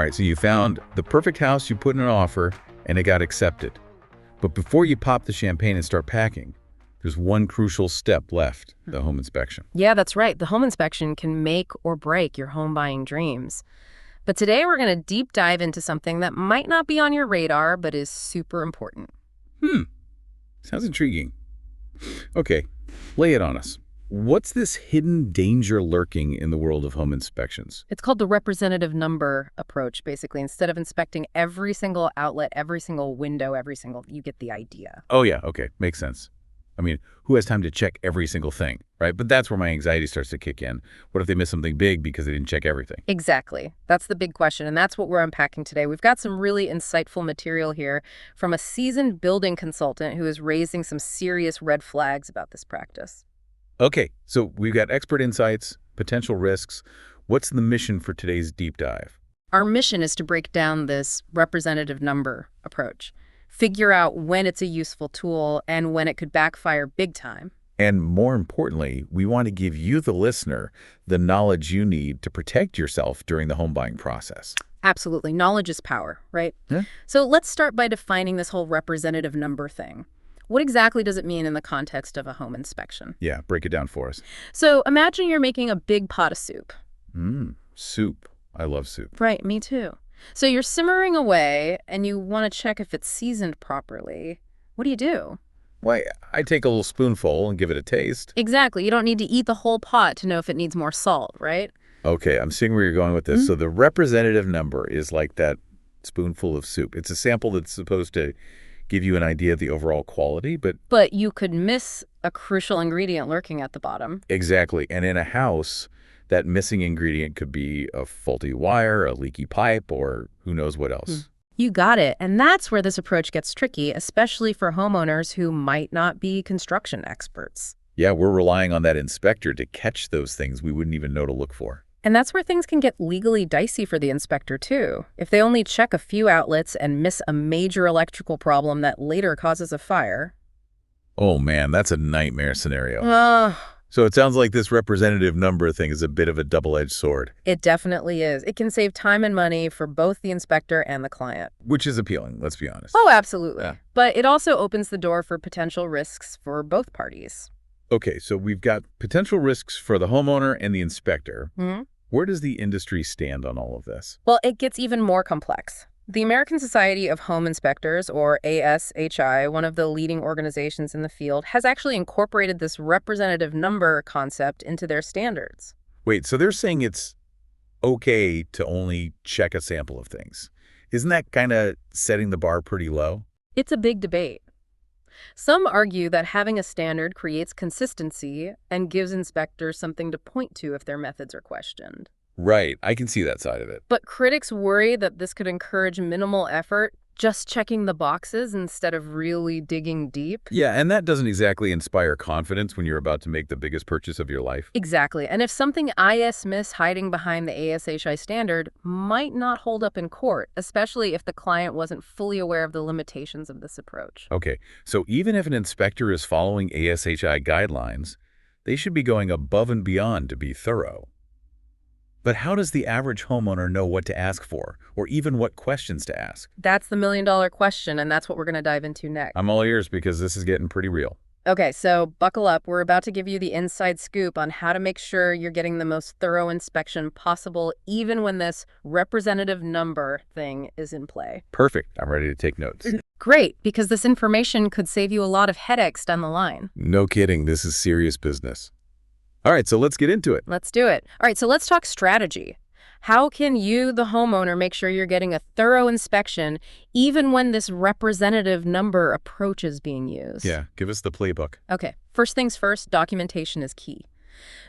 right, so you found the perfect house, you put in an offer, and it got accepted. But before you pop the champagne and start packing, there's one crucial step left, the home inspection. Yeah, that's right. The home inspection can make or break your home buying dreams. But today we're going to deep dive into something that might not be on your radar, but is super important. Sounds intriguing. Okay, lay it on us. What's this hidden danger lurking in the world of home inspections? It's called the representative number approach, basically. Instead of inspecting every single outlet, every single window, you get the idea. Oh yeah, okay, makes sense. I mean, who has time to check every single thing, right? But that's where my anxiety starts to kick in. What if they miss something big because they didn't check everything? Exactly. That's the big question, and that's what we're unpacking today. We've got some really insightful material here from a seasoned building consultant who is raising some serious red flags about this practice. Okay, so we've got expert insights, potential risks. What's the mission for today's deep dive? Our mission is to break down this representative number approach, figure out when it's a useful tool and when it could backfire big time. And more importantly, we want to give you, the listener, the knowledge you need to protect yourself during the home buying process. Absolutely. Knowledge is power, right? Yeah. So let's start by defining this whole representative number thing. What exactly does it mean in the context of a home inspection? Yeah, break it down for us. So imagine you're making a big pot of soup. Soup. I love soup. Right, me too. So you're simmering away and you want to check if it's seasoned properly. What do? Why, I take a little spoonful and give it a taste. Exactly. You don't need to eat the whole pot to know if it needs more salt, right? Okay, I'm seeing where you're going with this. So the representative number is like that spoonful of soup. It's a sample that's supposed to give you an idea of the overall quality, but... But you could miss a crucial ingredient lurking at the bottom. Exactly. And in a house, that missing ingredient could be a faulty wire, a leaky pipe, or who knows what else. You got it. And that's where this approach gets tricky, especially for homeowners who might not be construction experts. Yeah, we're relying on that inspector to catch those things we wouldn't even know to look for. And that's where things can get legally dicey for the inspector, too. If they only check a few outlets and miss a major electrical problem that later causes a fire. Oh, man, that's a nightmare scenario. So it sounds like this representative number thing is a bit of a double-edged sword. It definitely is. It can save time and money for both the inspector and the client. Which is appealing, let's be honest. Oh, absolutely. Yeah. But it also opens the door for potential risks for both parties. Okay, so we've got potential risks for the homeowner and the inspector. Where does the industry stand on all of this? Well, it gets even more complex. The American Society of Home Inspectors, or ASHI, one of the leading organizations in the field, has actually incorporated this representative number concept into their standards. Wait, so they're saying it's okay to only check a sample of things. Isn't that kind of setting the bar pretty low? It's a big debate. Some argue that having a standard creates consistency and gives inspectors something to point to if their methods are questioned. Right, I can see that side of it. But critics worry that this could encourage minimal effort, just checking the boxes instead of really digging deep. Yeah, and that doesn't exactly inspire confidence when you're about to make the biggest purchase of your life. Exactly. And if something IS miss hiding behind the ASHI standard might not hold up in court, especially if the client wasn't fully aware of the limitations of this approach. Okay, so even if an inspector is following ASHI guidelines, they should be going above and beyond to be thorough. But how does the average homeowner know what to ask for, or even what questions to ask? That's the million-dollar question, and that's what we're going to dive into next. I'm all ears because this is getting pretty real. Okay, so buckle up. We're about to give you the inside scoop on how to make sure you're getting the most thorough inspection possible, even when this representative number thing is in play. Perfect. I'm ready to take notes. Great, because this information could save you a lot of headaches down the line. No kidding. This is serious business. All right, so let's get into it. Let's do it. All right, so let's talk strategy. How can you, the homeowner, make sure you're getting a thorough inspection even when this representative number approach is being used? Yeah, give us the playbook. Okay, first things first, documentation is key.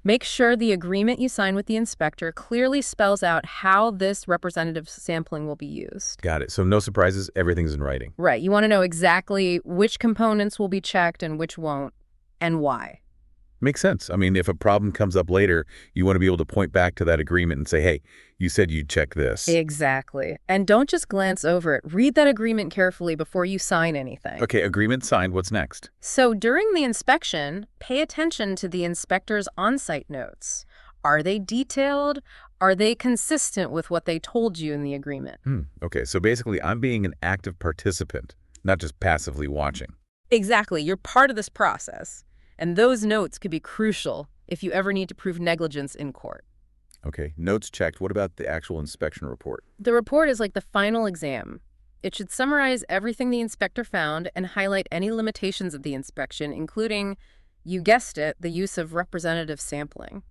Make sure the agreement you sign with the inspector clearly spells out how this representative sampling will be used. Got it. So no surprises, everything's in writing. Right, you want to know exactly which components will be checked and which won't, and why. Makes sense. I mean, if a problem comes up later, you want to be able to point back to that agreement and say, hey, you said you'd check this. Exactly. And don't just glance over it. Read that agreement carefully before you sign anything. Okay, agreement signed. What's next? So during the inspection, pay attention to the inspector's on-site notes. Are they detailed? Are they consistent with what they told you in the agreement? Okay, so basically I'm being an active participant, not just passively watching. Exactly. You're part of this process. And those notes could be crucial if you ever need to prove negligence in court. Okay, notes checked. What about the actual inspection report? The report is like the final exam. It should summarize everything the inspector found and highlight any limitations of the inspection, including, you guessed it, the use of representative sampling.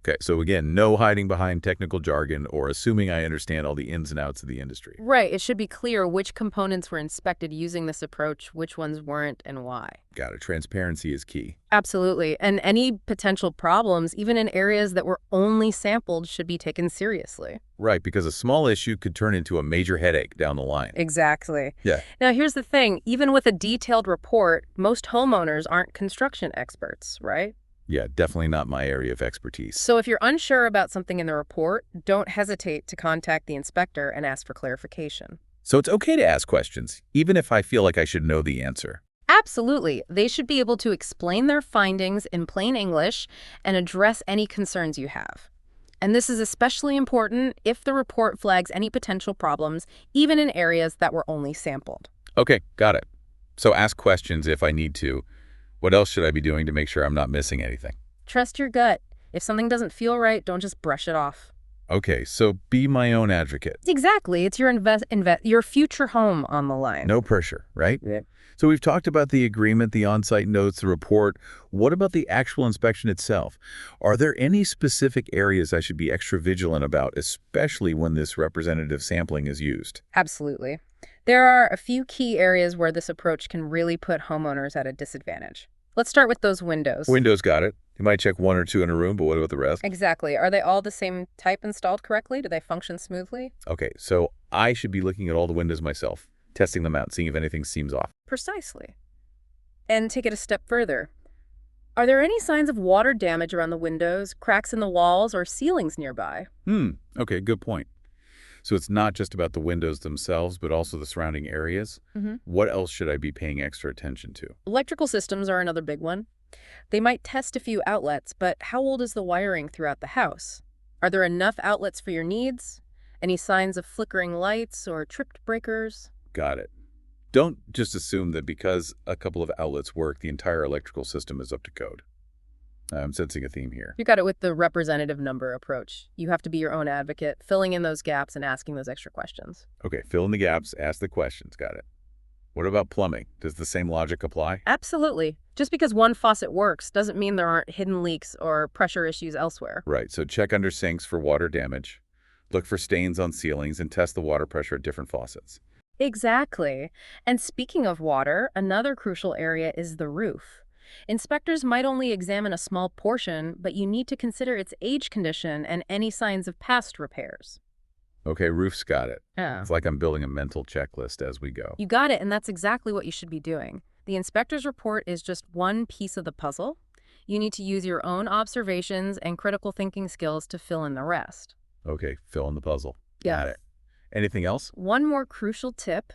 Okay, so again, no hiding behind technical jargon or assuming I understand all the ins and outs of the industry. Right. It should be clear which components were inspected using this approach, which ones weren't, and why. Got it. Transparency is key. Absolutely. And any potential problems, even in areas that were only sampled, should be taken seriously. Right, because a small issue could turn into a major headache down the line. Exactly. Yeah. Now, here's the thing. Even with a detailed report, most homeowners aren't construction experts, right? Yeah, definitely not my area of expertise. So if you're unsure about something in the report, don't hesitate to contact the inspector and ask for clarification. So it's okay to ask questions, even if I feel like I should know the answer. Absolutely. They should be able to explain their findings in plain English and address any concerns you have. And this is especially important if the report flags any potential problems, even in areas that were only sampled. Okay, got it. So ask questions if I need to. What else should I be doing to make sure I'm not missing anything? Trust your gut. If something doesn't feel right, don't just brush it off. Okay, so be my own advocate. Exactly. It's your future home on the line. No pressure, right? Yeah. So we've talked about the agreement, the on-site notes, the report. What about the actual inspection itself? Are there any specific areas I should be extra vigilant about, especially when this representative sampling is used? Absolutely. There are a few key areas where this approach can really put homeowners at a disadvantage. Let's start with those windows. Windows, got it. You might check one or two in a room, but what about the rest? Exactly. Are they all the same type installed correctly? Do they function smoothly? Okay, so I should be looking at all the windows myself, testing them out, seeing if anything seems off. Precisely. And take it a step further. Are there any signs of water damage around the windows, cracks in the walls, or ceilings nearby? Okay, good point. So it's not just about the windows themselves, but also the surrounding areas. What else should I be paying extra attention to? Electrical systems are another big one. They might test a few outlets, but how old is the wiring throughout the house? Are there enough outlets for your needs? Any signs of flickering lights or tripped breakers? Got it. Don't just assume that because a couple of outlets work, the entire electrical system is up to code. I'm sensing a theme here. You got it with the representative number approach. You have to be your own advocate, filling in those gaps and asking those extra questions. Okay, fill in the gaps, ask the questions. Got it. What about plumbing? Does the same logic apply? Absolutely. Just because one faucet works doesn't mean there aren't hidden leaks or pressure issues elsewhere. Right, so check under sinks for water damage, look for stains on ceilings, and test the water pressure at different faucets. Exactly. And speaking of water, another crucial area is the roof. Inspectors might only examine a small portion, but you need to consider its age condition and any signs of past repairs. Okay, roof's got it. Yeah. It's like I'm building a mental checklist as we go. You got it, and that's exactly what you should be doing. The inspector's report is just one piece of the puzzle. You need to use your own observations and critical thinking skills to fill in the rest. Okay, fill in the puzzle. Yes. Got it. Anything else? One more crucial tip: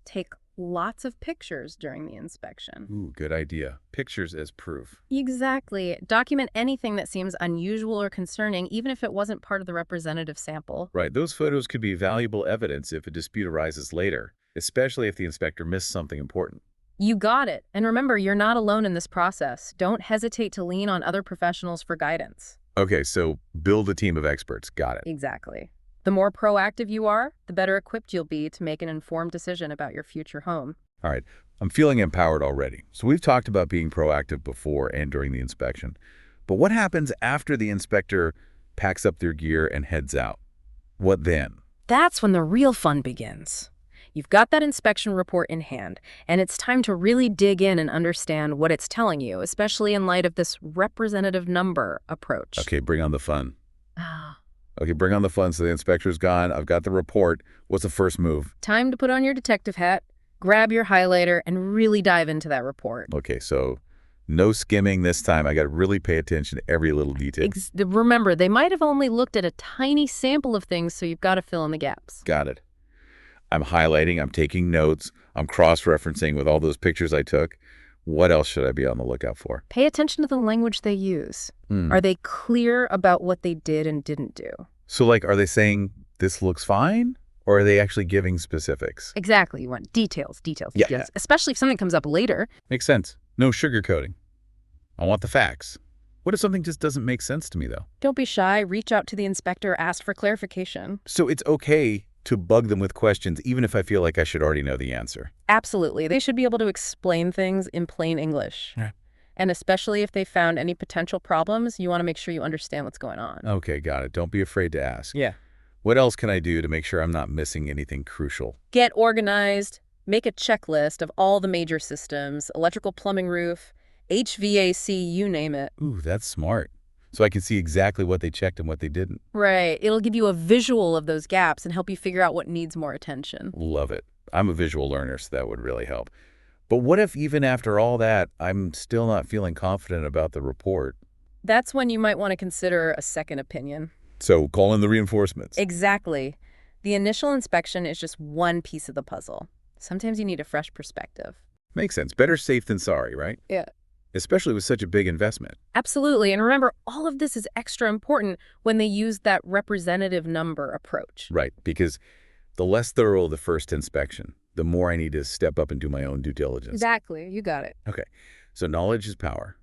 take lots of pictures during the inspection. Ooh, good idea. Pictures as proof. Exactly. Document anything that seems unusual or concerning, even if it wasn't part of the representative sample. Right, those photos could be valuable evidence if a dispute arises later, especially if the inspector missed something important. You got it. And remember, you're not alone in this process. Don't hesitate to lean on other professionals for guidance. Okay, so build a team of experts. Got it. Exactly. The more proactive you are, the better equipped you'll be to make an informed decision about your future home. All right, I'm feeling empowered already. So we've talked about being proactive before and during the inspection. But what happens after the inspector packs up their gear and heads out? What then? That's when the real fun begins. You've got that inspection report in hand, and it's time to really dig in and understand what it's telling you, especially in light of this representative number approach. Okay, bring on the fun. Ah. Okay, bring on the fun. So the inspector's gone. I've got the report. What's the first move? Time to put on your detective hat, grab your highlighter, and really dive into that report. Okay, so no skimming this time. I got to really pay attention to every little detail. Remember, they might have only looked at a tiny sample of things, so you've got to fill in the gaps. Got it. I'm highlighting. I'm taking notes. I'm cross-referencing with all those pictures I took. What else should I be on the lookout for? Pay attention to the language they use. Hmm. Are they clear about what they did and didn't do? So, like, are they saying this looks fine? Or are they actually giving specifics? Exactly. You want details, details, Yeah, details. Especially if something comes up later. Makes sense. No sugarcoating. I want the facts. What if something just doesn't make sense to me, though? Don't be shy. Reach out to the inspector. Ask for clarification. So it's okay to bug them with questions, even if I feel like I should already know the answer. Absolutely. They should be able to explain things in plain English. Yeah. And especially if they found any potential problems, you want to make sure you understand what's going on. Okay, got it. Don't be afraid to ask. Yeah. What else can I do to make sure I'm not missing anything crucial? Get organized. Make a checklist of all the major systems, electrical, plumbing, roof, HVAC, you name it. Ooh, that's smart. So I can see exactly what they checked and what they didn't. Right. It'll give you a visual of those gaps and help you figure out what needs more attention. Love it. I'm a visual learner, so that would really help. But what if even after all that, I'm still not feeling confident about the report? That's when you might want to consider a second opinion. So call in the reinforcements. Exactly. The initial inspection is just one piece of the puzzle. Sometimes you need a fresh perspective. Makes sense. Better safe than sorry, right? Yeah. Especially with such a big investment. Absolutely. And remember, all of this is extra important when they use that representative number approach. Right, because the less thorough the first inspection, the more I need to step up and do my own due diligence. Exactly. You got it. Okay, so knowledge is power.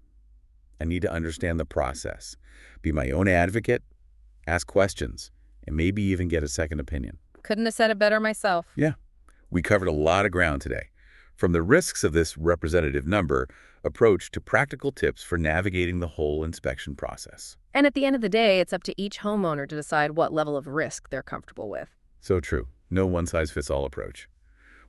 I need to understand the process, be my own advocate, ask questions, and maybe even get a second opinion. Couldn't have said it better myself. Yeah, we covered a lot of ground today. From the risks of this representative number approach to practical tips for navigating the whole inspection process. And at the end of the day, it's up to each homeowner to decide what level of risk they're comfortable with. So true. No one-size-fits-all approach.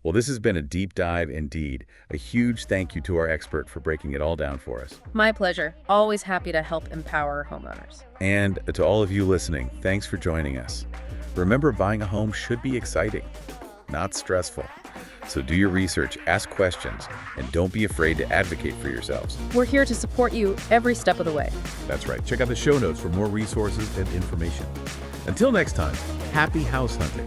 Well, this has been a deep dive indeed. A huge thank you to our expert for breaking it all down for us. My pleasure. Always happy to help empower homeowners. And to all of you listening, thanks for joining us. Remember, buying a home should be exciting, not stressful. So do your research, ask questions, and don't be afraid to advocate for yourselves. We're here to support you every step of the way. That's right. Check out the show notes for more resources and information. Until next time, happy house hunting.